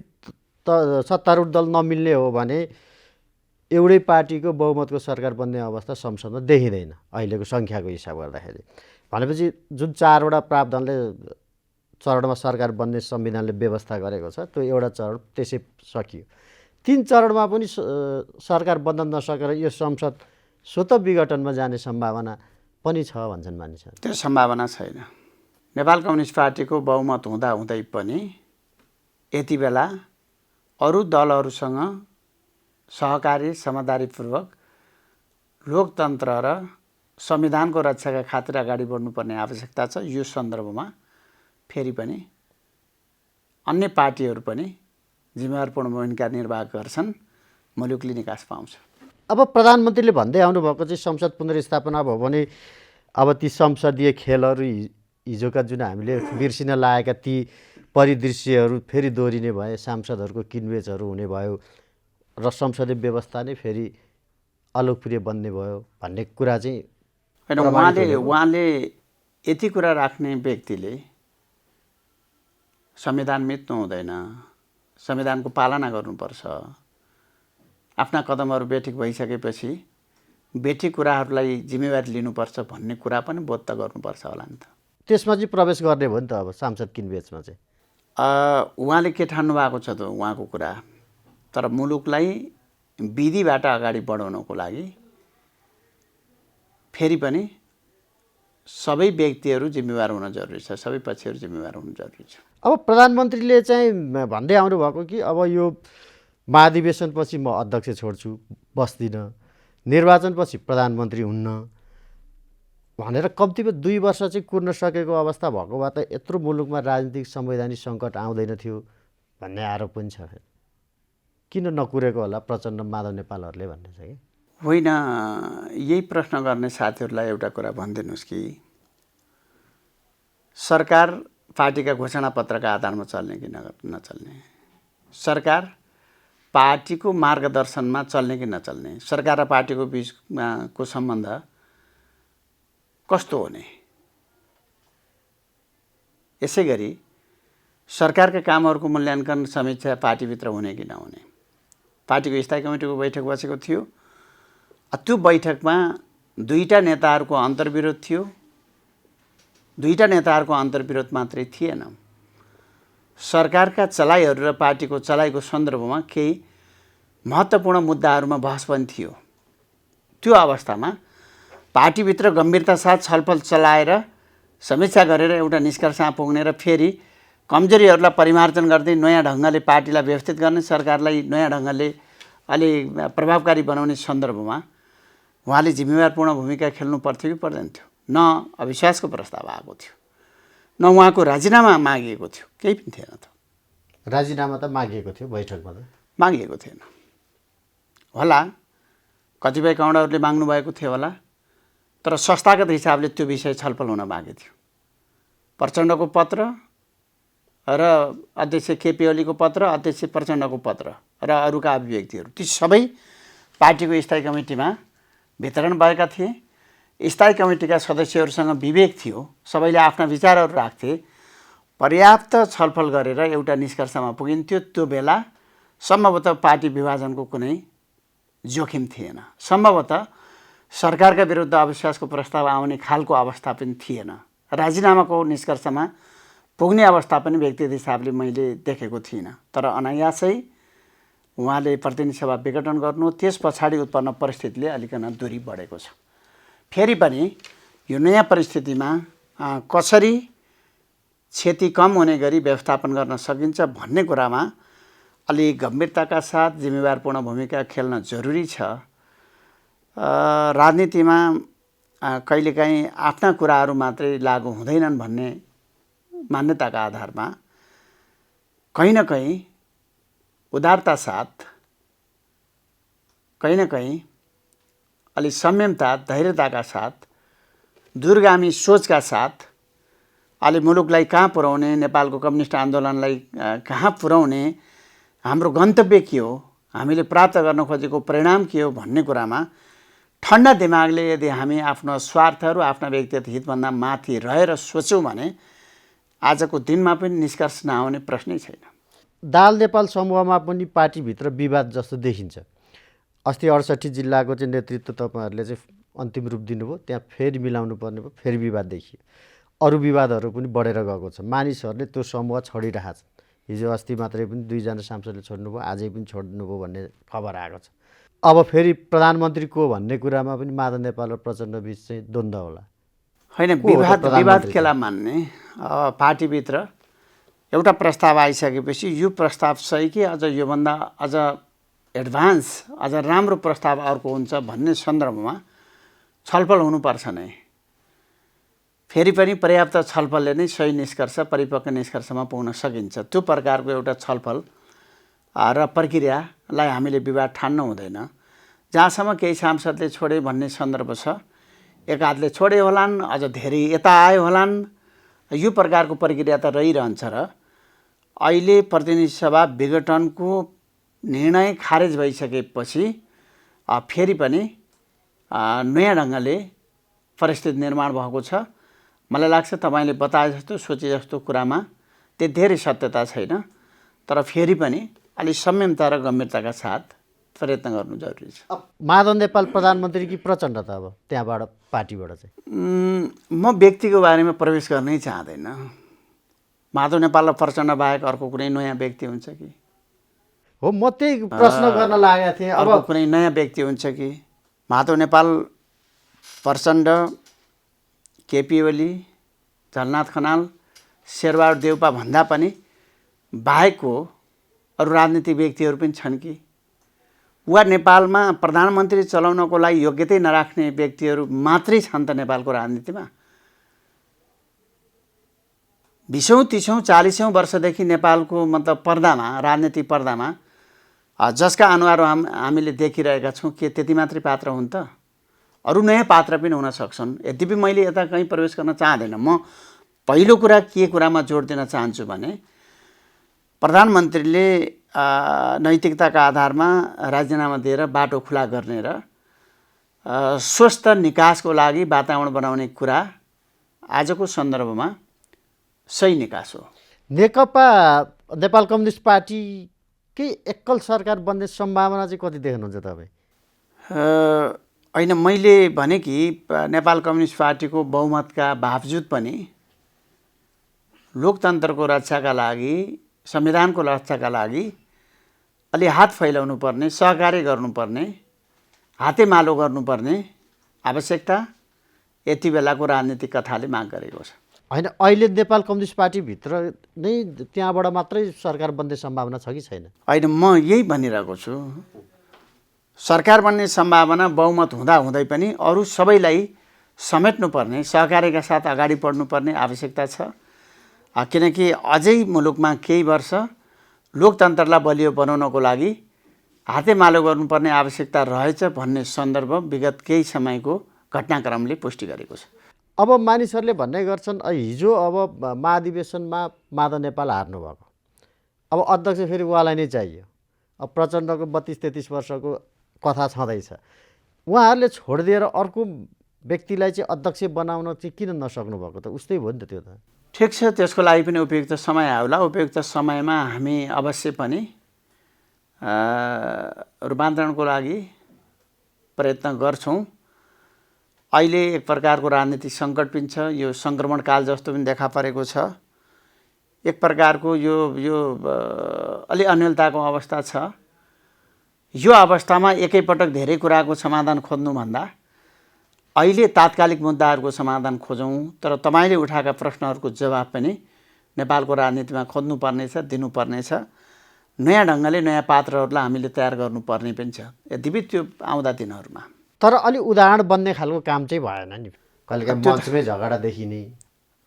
सत्तारूढ दल नमिल्ने हो भने एउटै पार्टीको बहुमतको सरकार बन्ने अवस्था संसदमा देखिँदैन अहिलेको सङ्ख्याको हिसाब गर्दाखेरि। भनेपछि जुन 4वटा प्रावधानले चरणमा सरकार बन्ने संविधानले व्यवस्था गरेको छ त्यो एउटा चरण त्यसै सकियो। 3 चरणमा पनि सरकार बन्न नसकेर यो संसद स्वत विघटनमा जाने सम्भावना पनि छ भन्छन् मानिसहरू। त्यो सम्भावना छैन। नेपाल कम्युनिस्ट पार्टीको बहुमत हुँदाहुँदै पनि यति बेला अरू दलहरूसँग सहकारी समझदारीपूर्वक लोकतन्त्र र संविधानको रक्षाका खातिर अगाडि बढ्नुपर्ने आवश्यकता छ। यो सन्दर्भमा फेरि पनि अन्य पार्टीहरू पनि जिम्मेवारपूर्ण भूमिका निर्वाह गर्छन्। मुलुकले निकास पाउँछ। अब प्रधानमन्त्रीले भन्दै आउनुभएको चाहिँ संसद पुनर्स्थापना भयो भने अब ती संसदीय खेलहरू हिजोका जुन हामीले बिर्सिन लागेका ती परिदृश्यहरू फेरि दोहोरिने भए, सांसदहरूको किनबेचहरू हुने भयो र संसदीय व्यवस्था नै फेरि अलोकप्रिय बन्ने भयो भन्ने कुरा चाहिँ होइन। उहाँले यति कुरा राख्ने व्यक्तिले संविधान मिच्नु हुँदैन, संविधानको पालना गर्नुपर्छ। आफ्ना कदमहरू बेठिक भइसकेपछि बेठिक कुराहरूलाई जिम्मेवारी लिनुपर्छ भन्ने कुरा पनि बोध त गर्नुपर्छ होला नि त। त्यसमा चाहिँ प्रवेश गर्ने भयो नि त अब सांसद किनबेचमा चाहिँ। उहाँले के ठान्नु भएको छ त उहाँको कुरा। तर मुलुकलाई विधिबाट अगाडि बढाउनको लागि फेरि पनि सबै व्यक्तिहरू जिम्मेवार हुन जरुरी छ, सबै पक्षहरू जिम्मेवार हुन जरुरी छ। अब प्रधानमन्त्रीले चाहिँ भन्दै आउनुभएको कि अब यो महाधिवेशनपछि म अध्यक्ष छोड्छु, बस्दिनँ, निर्वाचनपछि प्रधानमन्त्री हुन्न भनेर कम्तीमा 2 वर्ष चाहिँ कुर्न सकेको अवस्था भएको भए त यत्रो मुलुकमा राजनीतिक संवैधानिक सङ्कट आउँदैन थियो भन्ने आरोप पनि छ। किन नकुरेको होला प्रचण्ड माधव नेपालहरूले भन्ने छ कि होइन। यही प्रश्न गर्ने साथीहरूलाई एउटा कुरा भनिदिनुहोस् कि सरकार पार्टीका घोषणापत्रका आधारमा चल्ने कि नचल्ने, सरकार पार्टीको मार्गदर्शनमा चल्ने कि नचल्ने, सरकार र पार्टीको बिचको सम्बन्ध कस्तो हुने। यसै गरी सरकारका कामहरूको मूल्याङ्कन समीक्षा पार्टीभित्र हुने कि नहुने। पार्टीको स्थायी कमिटीको बैठक बसेको थियो। त्यो बैठकमा 2टा नेताहरूको अन्तर्विरोध थियो। 2टा नेताहरूको अन्तर्विरोध मात्रै थिएन, सरकारका चलाइहरू र पार्टीको चलाइको सन्दर्भमा केही महत्त्वपूर्ण मुद्दाहरूमा बहस पनि थियो। त्यो अवस्थामा पार्टीभित्र गम्भीरता साथ छलफल चलाएर समीक्षा गरेर एउटा निष्कर्षमा पुग्ने र फेरि कमजोरीहरूलाई परिमार्जन गर्दै नयाँ ढङ्गले पार्टीलाई व्यवस्थित गर्ने, सरकारलाई नयाँ ढङ्गले अलि प्रभावकारी बनाउने सन्दर्भमा उहाँले जिम्मेवारपूर्ण भूमिका खेल्नु पर्थ्यो कि पर्दैन थियो। न अविश्वासको प्रस्ताव आएको थियो, न उहाँको राजीनामा मागिएको थियो, केही पनि थिएन त। राजीनामा त मागिएको थियो बैठकमा, त मागिएको थिएन होला। कतिपय काउन्टरहरूले माग्नु भएको थियो होला, तर संस्थागत हिसाबले त्यो विषय छलफल हुन बाँकी थियो। प्रचण्डको पत्र र अध्यक्ष केपी ओलीको पत्र, अध्यक्ष प्रचण्डको पत्र र अरूका अभिव्यक्तिहरू ती सबै पार्टीको स्थायी कमिटीमा वितरण भएका थिए। स्थायी कमिटीका सदस्यहरूसँग विवेक थियो, सबैले आफ्ना विचारहरू राख्थे, पर्याप्त छलफल गरेर एउटा निष्कर्षमा पुगिन्थ्यो। त्यो बेला सम्भवतः पार्टी विभाजनको कुनै जोखिम थिएन, सम्भवतः सरकारका विरुद्ध अविश्वासको प्रस्ताव आउने खालको अवस्था पनि थिएन, राजीनामाको निष्कर्षमा पुग्ने अवस्था पनि व्यक्तिगत हिसाबले मैले देखेको थिइनँ। तर अनायासै उहाँले प्रतिनिधि सभा विघटन गर्नु, त्यस पछाडि उत्पन्न परिस्थितिले अलिकन दूरी बढेको छ। फेरि पनि यो नयाँ परिस्थितिमा कसरी क्षति कम हुने गरी व्यवस्थापन गर्न सकिन्छ भन्ने कुरामा अलि गम्भीरताका साथ जिम्मेवारपूर्ण भूमिका खेल्न जरुरी छ। राजनीतिमा कहिलेकाहीँ आफ्ना कुराहरू मात्रै लागू हुँदैनन् भन्ने मान्यताका आधारमा कहीँ न कहीँ उदारता साथ, कहीँ न कहीँ अलि संयमता, धैर्यताका साथ, दूरगामी सोचका साथ अलि मुलुकलाई कहाँ पुर्याउने, नेपालको कम्युनिस्ट आन्दोलनलाई कहाँ पुर्याउने, हाम्रो गन्तव्य के हो, हामीले प्राप्त गर्न खोजेको परिणाम के हो भन्ने कुरामा ठन्डा दिमागले यदि हामी आफ्नो स्वार्थहरू, आफ्ना व्यक्तिगत हितभन्दा माथि रहेर सोच्यौँ भने आजको दिनमा पनि निष्कर्ष नआउने प्रश्नै छैन। दाल नेपाल समूहमा पनि पार्टीभित्र विवाद जस्तो देखिन्छ। अस्ति 68 जिल्लाको चाहिँ नेतृत्व तपाईँहरूले चाहिँ अन्तिम रूप दिनुभयो, त्यहाँ फेरि मिलाउनु पर्ने भयो, फेरि विवाद देखियो। अरू विवादहरू पनि बढेर गएको छ, मानिसहरूले त्यो समूह छोडिरहेका छन्। हिजो अस्ति मात्रै पनि 2 जना सांसदले छोड्नुभयो, आजै पनि छोड्नुभयो भन्ने खबर आएको छ। अब फेरि प्रधानमन्त्री को भन्ने कुरामा पनि माधव नेपाल र प्रचण्ड बिच चाहिँ द्वन्द्व होला। होइन, विवाद केला मान्ने। पार्टीभित्र एउटा प्रस्ताव आइसकेपछि यो प्रस्ताव सही कि अझ योभन्दा अझ एडभान्स, अझ राम्रो प्रस्ताव अर्को हुन्छ भन्ने सन्दर्भमा छलफल हुनुपर्छ नै। फेरि पनि पर्याप्त छलफलले नै सही निष्कर्ष, परिपक्व निष्कर्षमा पुग्न सकिन्छ। त्यो प्रकारको एउटा छलफल र प्रक्रियालाई हामीले विवाद ठान्नु हुँदैन। जहाँसम्म केही सांसदले छोडे भन्ने सन्दर्भ छ, एक हातले छोडे होलान्, अझ धेरै यता आयो होलान्, यो प्रकारको प्रक्रिया त रहिरहन्छ। र अहिले प्रतिनिधि सभा विघटनको निर्णय खारेज भइसकेपछि फेरि पनि नयाँ ढङ्गले परिस्थिति निर्माण भएको छ। मलाई लाग्छ तपाईँले बताए जस्तो, सोचे जस्तो कुरामा त्यो धेरै सत्यता छैन, तर फेरि पनि अलि संयमता र गम्भीरताका साथ प्रयत्न गर्नु जरुरी छ। माधव नेपाल प्रधानमन्त्री कि प्रचण्ड त अब त्यहाँबाट पार्टीबाट चाहिँ म व्यक्तिको बारेमा प्रवेश गर्नै चाहँदैन। माधव नेपाल र प्रचण्ड बाहेक अर्को कुनै नयाँ व्यक्ति हुन्छ कि? हो, म त्यही प्रश्न गर्न लागेको थिएँ। अब अर्को कुनै नयाँ व्यक्ति हुन्छ कि? माधव नेपाल, प्रचण्ड, केपी ओली, झलनाथ खनाल, शेरबहादुर देउपा भन्दा पनि बाहेकको अरू राजनीतिक व्यक्तिहरू पनि छन् कि? वा नेपालमा प्रधानमन्त्री चलाउनको लागि योग्यतै नराख्ने व्यक्तिहरू मात्रै छन् त नेपालको राजनीतिमा? 20औं 30औं 40औं वर्षदेखि नेपालको मतलब पर्दामा, राजनीतिक पर्दामा जसका अनुहार हामीले देखिरहेका छौँ, के त्यति मात्रै पात्र हुन् त? अरू नयाँ पात्र पनि हुन सक्छन्। यद्यपि मैले यता कहीँ प्रवेश गर्न चाहँदैन। म पहिलो कुरा के कुरामा जोड दिन चाहन्छु भने प्रधानमन्त्रीले नैतिकताका आधारमा राजीनामा दिएर बाटो खुला गर्ने र स्वस्थ निकासको लागि वातावरण बनाउने कुरा आजको सन्दर्भमा सही निकास हो। नेकपा नेपाल कम्युनिस्ट पार्टीकै एकल सरकार बन्ने सम्भावना चाहिँ कति देख्नुहुन्छ तपाईँ? होइन, मैले भने कि नेपाल कम्युनिस्ट पार्टीको बहुमतका बावजुद पनि लोकतन्त्रको रक्षाका लागि, संविधानको रक्षाका लागि अलि हात फैलाउनु पर्ने, सहकार्य गर्नुपर्ने, हातेमालो गर्नुपर्ने आवश्यकता यति बेलाको राजनीतिक कथाले माग गरेको छ। होइन, अहिले नेपाल कम्युनिस्ट पार्टीभित्र नै त्यहाँबाट मात्रै सरकार बन्ने सम्भावना छ कि छैन? होइन, म यही भनिरहेको छु। सरकार बन्ने सम्भावना बहुमत हुँदै पनि अरू सबैलाई समेट्नुपर्ने, सहकार्यका साथ अगाडि बढ्नुपर्ने आवश्यकता छ। किनकि अझै मुलुकमा केही वर्ष लोकतन्त्रलाई बलियो बनाउनको लागि हातेमालो गर्नुपर्ने आवश्यकता रहेछ भन्ने सन्दर्भ विगत केही समयको घटनाक्रमले पुष्टि गरेको छ। अब मानिसहरूले भन्ने गर्छन् हिजो अब महाधिवेशनमा माधव नेपाल हार्नुभएको, अब अध्यक्ष फेरि उहाँलाई नै चाहियो। अब प्रचण्डको 32-33 वर्षको कथा छँदैछ, उहाँहरूले छोडिदिएर अर्को व्यक्तिलाई चाहिँ अध्यक्ष बनाउन चाहिँ किन नसक्नु भएको त? उस्तै हो नि त त्यो त। ठिक छ, त्यसको लागि पनि उपयुक्त समय आउला। उपयुक्त समयमा हामी अवश्य पनि रूपान्तरणको लागि प्रयत्न गर्छौँ। अहिले एक प्रकारको राजनीतिक सङ्कट पनि छ, यो सङ्क्रमण काल जस्तो पनि देखा परेको छ। एक प्रकारको यो अलि अन्यलताको अवस्था छ। यो अवस्थामा एकैपटक धेरै कुराको समाधान खोज्नुभन्दा अहिले तात्कालिक मुद्दाहरूको समाधान खोजौँ। तर तपाईँले उठाएका प्रश्नहरूको जवाब पनि नेपालको राजनीतिमा खोज्नुपर्नेछ, दिनुपर्नेछ। नयाँ ढङ्गले नयाँ पात्रहरूलाई हामीले तयार गर्नुपर्ने पनि छ, यद्यपि त्यो आउँदा दिनहरूमा। तर अलि उदाहरण बन्ने खालको काम चाहिँ भएन नि। कहिलेकाहीँ मञ्चमै झगडा देखिने,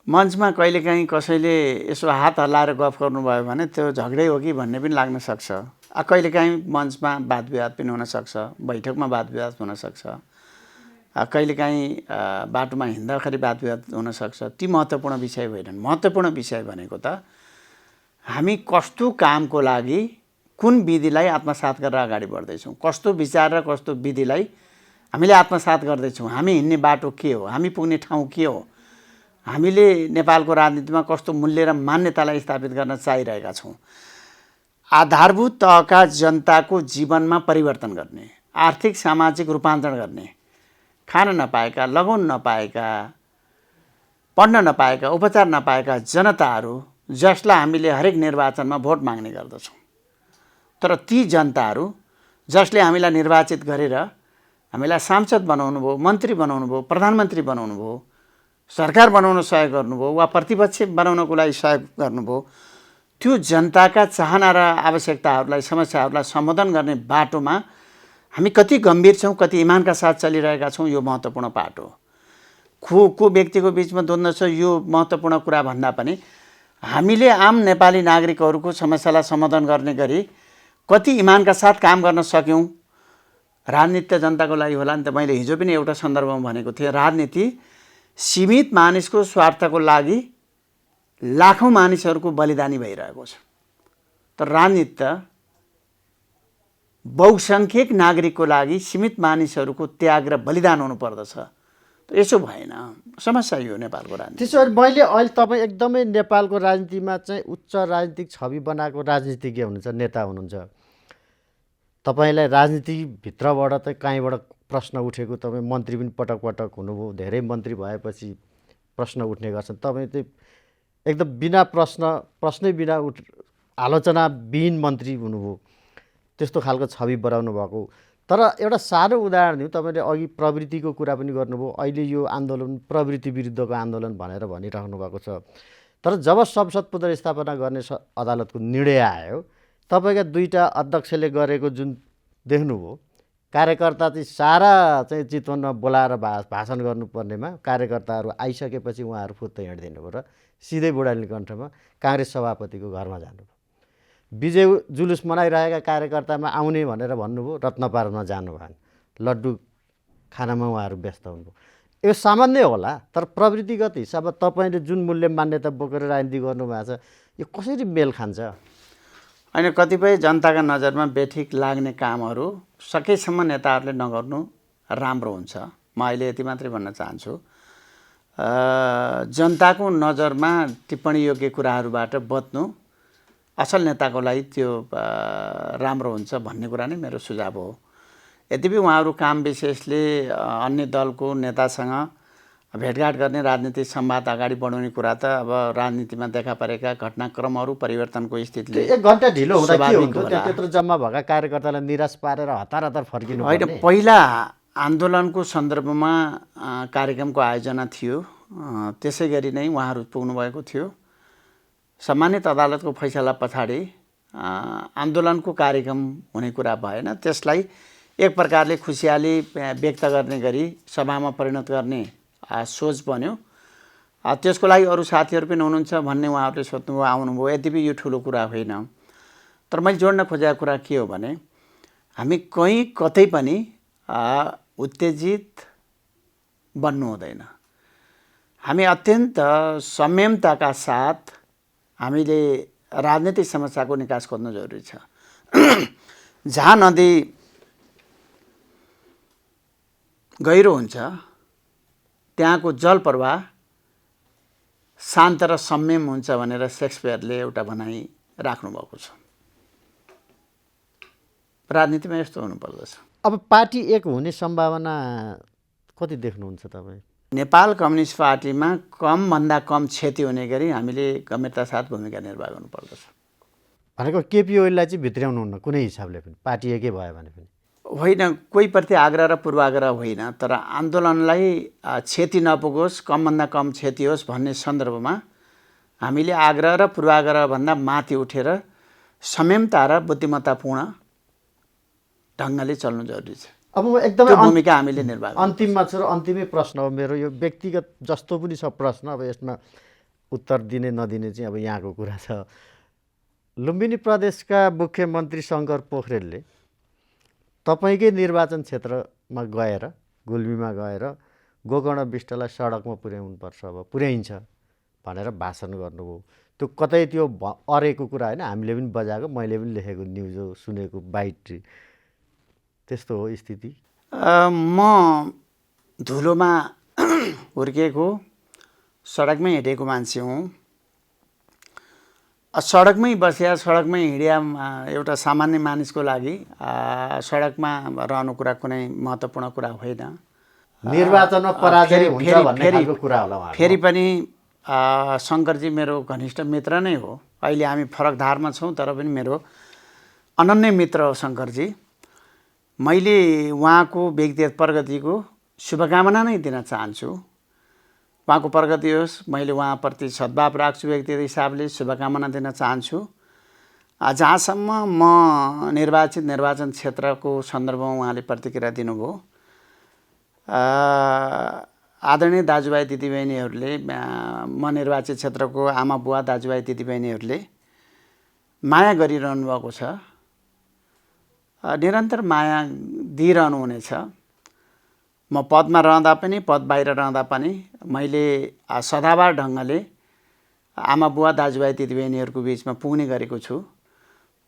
मञ्चमा कहिलेकाहीँ कसैले यसो हात हल्लाएर गफ गर्नुभयो भने त्यो झगडै हो कि भन्ने पनि लाग्न सक्छ। कहिलेकाहीँ मञ्चमा वादविवाद पनि हुनसक्छ, बैठकमा वादविवाद हुनसक्छ, कहिलेकाहीँ बाटोमा हिँड्दाखेरि वादविवाद हुनसक्छ। ती महत्त्वपूर्ण विषय होइनन्। महत्त्वपूर्ण विषय भनेको त हामी कस्तो कामको लागि कुन विधिलाई आत्मसात गरेर अगाडि बढ्दैछौँ, कस्तो विचार र कस्तो विधिलाई हामीले आत्मसात गर्दैछौँ, हामी हिँड्ने बाटो के हो, हामी पुग्ने ठाउँ के हो, हामीले नेपालको राजनीतिमा कस्तो मूल्य र मान्यतालाई स्थापित गर्न चाहिरहेका छौँ। आधारभूत तहका जनताको जीवनमा परिवर्तन गर्ने, आर्थिक सामाजिक रूपान्तरण गर्ने, खान नपाएका, लगाउन नपाएका, पढ्न नपाएका, उपचार नपाएका जनताहरू जसलाई हामीले हरेक निर्वाचनमा भोट माग्ने गर्दछौँ। तर ती जनताहरू जसले हामीलाई निर्वाचित गरेर हामीलाई सांसद बनाउनु भयो, मन्त्री बनाउनु भयो, प्रधानमन्त्री बनाउनु भयो, सरकार बनाउन सहयोग गर्नुभयो वा प्रतिपक्ष बनाउनको लागि सहयोग गर्नुभयो, त्यो जनताका चाहना र आवश्यकताहरूलाई, समस्याहरूलाई सम्बोधन गर्ने बाटोमा हामी कति गम्भीर छौँ, कति इमानका साथ चलिरहेका छौँ, यो महत्त्वपूर्ण पाठ हो। को व्यक्तिको बिचमा द्वन्द्व छ यो महत्त्वपूर्ण कुरा भन्दा पनि हामीले आम नेपाली नागरिकहरूको समस्यालाई समाधान गर्ने गरी कति इमानका साथ काम गर्न सक्यौँ। राजनीति त जनताको लागि होला नि त। मैले हिजो पनि एउटा सन्दर्भमा भनेको थिएँ, राजनीति सीमित मानिसको स्वार्थको लागि लाखौँ मानिसहरूको बलिदानी भइरहेको छ। तर राजनीति त बहुसङ्ख्यक नागरिकको लागि सीमित मानिसहरूको त्याग र बलिदान हुनुपर्दछ। यसो भएन, समस्या यो नेपालको राजनीति। त्यसो भए मैले अहिले तपाईँ एकदमै नेपालको राजनीतिमा चाहिँ उच्च राजनीतिक छवि बनाएको राजनीतिज्ञ हुनुहुन्छ, नेता हुनुहुन्छ। तपाईँलाई राजनीतिभित्रबाट चाहिँ कहीँबाट प्रश्न उठेको, तपाईँ मन्त्री पनि पटक पटक हुनुभयो, धेरै मन्त्री भएपछि प्रश्न उठ्ने गर्छन्। तपाईँ चाहिँ एकदम बिना प्रश्नै बिना आलोचनाविहीन मन्त्री हुनुभयो, त्यस्तो खालको छवि बनाउनु भएको। तर एउटा सानो उदाहरण दिउँ, तपाईँले अघि प्रवृत्तिको कुरा पनि गर्नुभयो। अहिले यो आन्दोलन प्रवृत्ति विरुद्धको आन्दोलन भनेर भनिराख्नु भएको छ। तर जब संसद पुनर्स्थापना गर्ने अदालतको निर्णय आयो, तपाईँका दुईटा अध्यक्षले गरेको जुन देख्नुभयो, कार्यकर्ता चाहिँ सारा चाहिँ चितवनमा बोलाएर भाषण गर्नुपर्नेमा कार्यकर्ताहरू आइसकेपछि उहाँहरू फुत्त हिँडिदिनु भयो र सिधै बुढानी कण्ठमा काङ्ग्रेस सभापतिको घरमा जानुभयो। विजय जुलुस मनाइरहेका कार्यकर्तामा आउने भनेर भन्नुभयो, रत्न पार्कमा जानु भएन, लड्डु खानामा उहाँहरू व्यस्त हुनुभयो। यो सामान्य होला, तर प्रवृत्तिगत हिसाबमा तपाईँले जुन मूल्य मान्यता बोकेर राजनीति गर्नुभएको छ, यो कसरी मेल खान्छ? होइन, कतिपय जनताका नजरमा बेठिक लाग्ने कामहरू सकेसम्म नेताहरूले नगर्नु राम्रो हुन्छ। म अहिले यति मात्रै भन्न चाहन्छु, जनताको नजरमा टिप्पणी योग्य कुराहरूबाट बच्नु असल नेताको लागि त्यो राम्रो हुन्छ भन्ने कुरा नै मेरो सुझाव हो। यद्यपि उहाँहरू काम विशेषले अन्य दलको नेतासँग भेटघाट गर्ने, राजनीतिक संवाद अगाडि बढाउने कुरा त अब राजनीतिमा देखा परेका घटनाक्रमहरू परिवर्तनको स्थितिले 1 घन्टा ढिलो हुँदा के हुन्थ्यो? त्यत्रो जम्मा भएका कार्यकर्तालाई निराश पारेर हतार फर्किनु होइन। पहिला आन्दोलनको सन्दर्भमा कार्यक्रमको आयोजना थियो, त्यसै गरी नै उहाँहरू पुग्नुभएको थियो। सम्मानित अदालतको फैसला पछाडि आन्दोलनको कार्यक्रम हुने कुरा भएन। त्यसलाई एक प्रकारले खुसियाली व्यक्त गर्ने गरी सभामा परिणत गर्ने सोच बन्यो। त्यसको लागि अरू साथीहरू पनि हुनुहुन्छ भन्ने उहाँहरूले सोध्नुभयो, आउनुभयो। यद्यपि यो ठुलो कुरा होइन। तर मैले जोड्न खोजेको कुरा के हो भने हामी कहीँ कतै पनि उत्तेजित बन्नु हुँदैन। हामी अत्यन्त संयमताका साथ हामीले राजनीतिक समस्याको निकास खोज्नु जरुरी छ। जहाँ नदी गहिरो हुन्छ त्यहाँको जल प्रवाह शान्त र संयम हुन्छ भनेर शेक्सपियरले एउटा भनाइ राख्नुभएको छ। राजनीतिमा यस्तो हुनुपर्दछ। अब पार्टी एक हुने सम्भावना कति देख्नुहुन्छ तपाईँ? नेपाल कम्युनिस्ट पार्टीमा कमभन्दा कम क्षति हुने गरी हामीले गम्भीरता साथ भूमिका निर्वाह गर्नुपर्दछ। भनेको केपी ओलीलाई चाहिँ भित्र्याउनुहुन्न कुनै हिसाबले पनि, पार्टी एकै भयो भने पनि? होइन, कोही प्रति आग्रह र पूर्वाग्रह होइन, तर आन्दोलनलाई क्षति नपुगोस्, कमभन्दा कम क्षति होस् भन्ने सन्दर्भमा हामीले आग्रह र पूर्वाग्रहभन्दा माथि उठेर संयमता र बुद्धिमत्तापूर्ण ढङ्गले चल्नु जरुरी छ। अब म एकदमै भूमिका हामीले निर्वाह अन्तिममा छु र अन्तिमै प्रश्न हो मेरो, यो व्यक्तिगत जस्तो पनि छ प्रश्न, अब यसमा उत्तर दिने नदिने चाहिँ अब यहाँको कुरा छ। लुम्बिनी प्रदेशका मुख्यमन्त्री शङ्कर पोखरेलले तपाईँकै निर्वाचन क्षेत्रमा गएर, गुल्मीमा गएर गोकर्ण बिष्टलाई सडकमा पुर्याउनुपर्छ, अब पुर्याइन्छ भनेर भाषण गर्नुभयो। त्यो कतै त्यो अरेको कुरा होइन, हामीले पनि बजाएको, मैले पनि लेखेको न्युज हो, सुनेको बाइट, त्यस्तो हो स्थिति। म धुलोमा हुर्किएको, सडकमै हिँडेको मान्छे हुँ। सडकमै बसिया, सडकमै हिँडिया एउटा सामान्य मानिसको लागि सडकमा रहनु कुरा कुनै महत्त्वपूर्ण कुरा होइन। निर्वाचनमा पराजय हुन्छ भन्ने खालको कुरा होला उहाँको। फेरि पनि शङ्करजी मेरो घनिष्ठ मित्र नै हो। अहिले हामी फरक धारमा छौँ तर पनि मेरो अनन्य मित्र हो शङ्करजी। मैले उहाँको व्यक्तिगत प्रगतिको शुभकामना नै दिन चाहन्छु। उहाँको प्रगति होस्, मैले उहाँप्रति सद्भाव राख्छु, व्यक्तिगत हिसाबले शुभकामना दिन चाहन्छु। जहाँसम्म म निर्वाचन क्षेत्रको सन्दर्भमा उहाँले प्रतिक्रिया दिनुभयो, आदरणीय दाजुभाइ दिदीबहिनीहरूले, म निर्वाचित क्षेत्रको आमा बुवा दाजुभाइ दिदीबहिनीहरूले माया गरिरहनु भएको छ, निरन्तर माया दिइरहनु हुनेछ। म पदमा रहँदा पनि, पद बाहिर रहँदा पनि मैले सदाबार ढङ्गले आमा बुवा दाजुभाइ दिदीबहिनीहरूको बिचमा पुग्ने गरेको छु।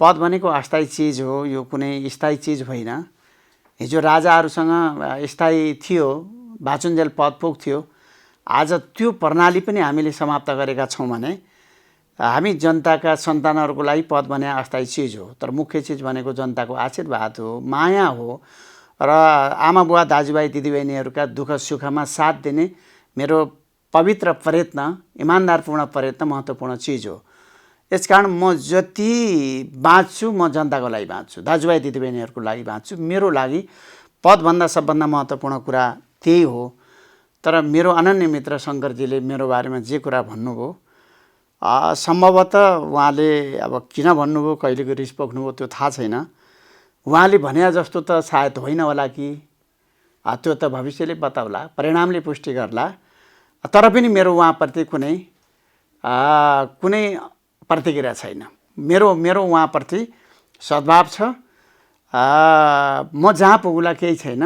पद भनेको अस्थायी चिज हो, यो कुनै स्थायी चिज होइन। हिजो राजाहरूसँग स्थायी थियो, बाचुन्जेल पद पुग्थ्यो। आज त्यो प्रणाली पनि हामीले समाप्त गरेका छौँ भने हामी जनताका सन्तानहरूको लागि पद भने अस्थायी चिज हो, तर मुख्य चिज भनेको जनताको आशीर्वाद हो, माया हो र आमा बुवा दाजुभाइ दिदीबहिनीहरूका दुःख सुखमा साथ दिने मेरो पवित्र प्रयत्न, इमान्दारपूर्ण प्रयत्न महत्त्वपूर्ण चिज हो। यसकारण म जति बाँच्छु म जनताको लागि बाँच्छु, दाजुभाइ दिदीबहिनीहरूको लागि बाँच्छु। मेरो लागि पदभन्दा सबभन्दा महत्त्वपूर्ण कुरा त्यही हो। तर मेरो अनन्य मित्र शङ्करजीले मेरो बारेमा जे कुरा भन्नुभयो, सम्भवतः उहाँले अब किन भन्नुभयो, कहिलेको रिस पोख्नुभयो त्यो थाहा छैन। उहाँले भने जस्तो त सायद होइन होला कि, त्यो त भविष्यले बताउला, परिणामले पुष्टि गर्ला। तर पनि मेरो उहाँप्रति कुनै प्रतिक्रिया छैन। मेरो उहाँप्रति सद्भाव छ। म जहाँ पुगुला केही छैन,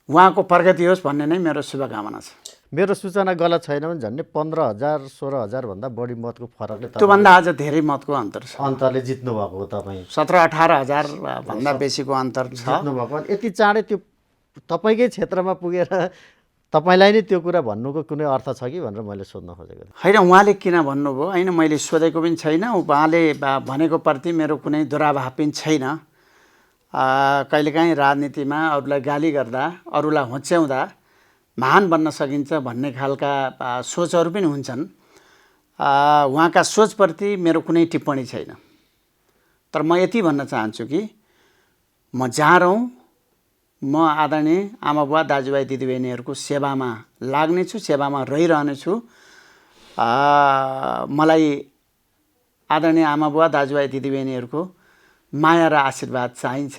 उहाँको प्रगति होस् भन्ने नै मेरो शुभकामना छ। मेरो सूचना गलत छैन भने झन्डै 15,000 16,000 भन्दा बढी मतको फरकले त्योभन्दा आज धेरै मतको अन्तर छ। अन्तरले जित्नु भएको हो तपाईँ। 17-18 हजार भन्दा बेसीको अन्तर छ। जित्नु भएको यति चाँडै त्यो तपाईँकै क्षेत्रमा पुगेर तपाईँलाई नै त्यो कुरा भन्नुको कुनै अर्थ छ कि भनेर मैले सोध्न खोजेको। होइन, उहाँले किन भन्नुभयो होइन, मैले सोधेको पनि छैन। उहाँले भनेको प्रति मेरो कुनै दुराभाव पनि छैन। कहिलेकाहीँ राजनीतिमा अरूलाई गाली गर्दा, अरूलाई होच्याउँदा महान बन्न सकिन्छ भन्ने खालका सोचहरू पनि हुन्छन्। उहाँका सोचप्रति मेरो कुनै टिप्पणी छैन। तर म यति भन्न चाहन्छु कि म जहाँ रहँ म आदरणीय आमा बुवा दाजुभाइ दिदीबहिनीहरूको सेवामा लाग्नेछु, सेवामा रहिरहनेछु। मलाई आदरणीय आमा बुवा दाजुभाइ दिदीबहिनीहरूको माया र आशीर्वाद चाहिन्छ।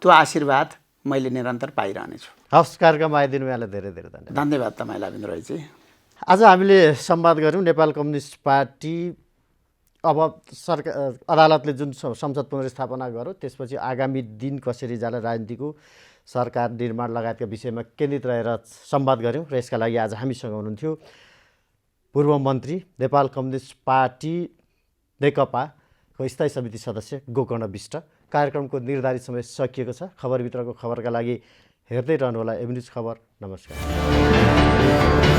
त्यो आशीर्वाद मैले निरन्तर पाइरहनेछु। हवस्, कार्यक्रम आइदिनु यहाँलाई धेरै धेरै धन्यवाद। धन्यवाद तपाईँलाई पनि रहेछ। आज हामीले संवाद गऱ्यौँ नेपाल कम्युनिस्ट पार्टी अब सरकार अदालतले जुन संसद पुनर्स्थापना गर्यो त्यसपछि आगामी दिन कसरी जाला, राजनीतिको सरकार निर्माण लगायतका विषयमा केन्द्रित रहेर संवाद गऱ्यौँ र यसका लागि आज हामीसँग हुनुहुन्थ्यो पूर्व मन्त्री, नेपाल कम्युनिस्ट पार्टी नेकपाको स्थायी समिति सदस्य गोकर्ण विष्ट। कार्यक्रमको निर्धारित समय सकिएको छ। खबरभित्रको खबरका लागि हेर्दै रहनुहोला एभेन्युज खबर। नमस्कार।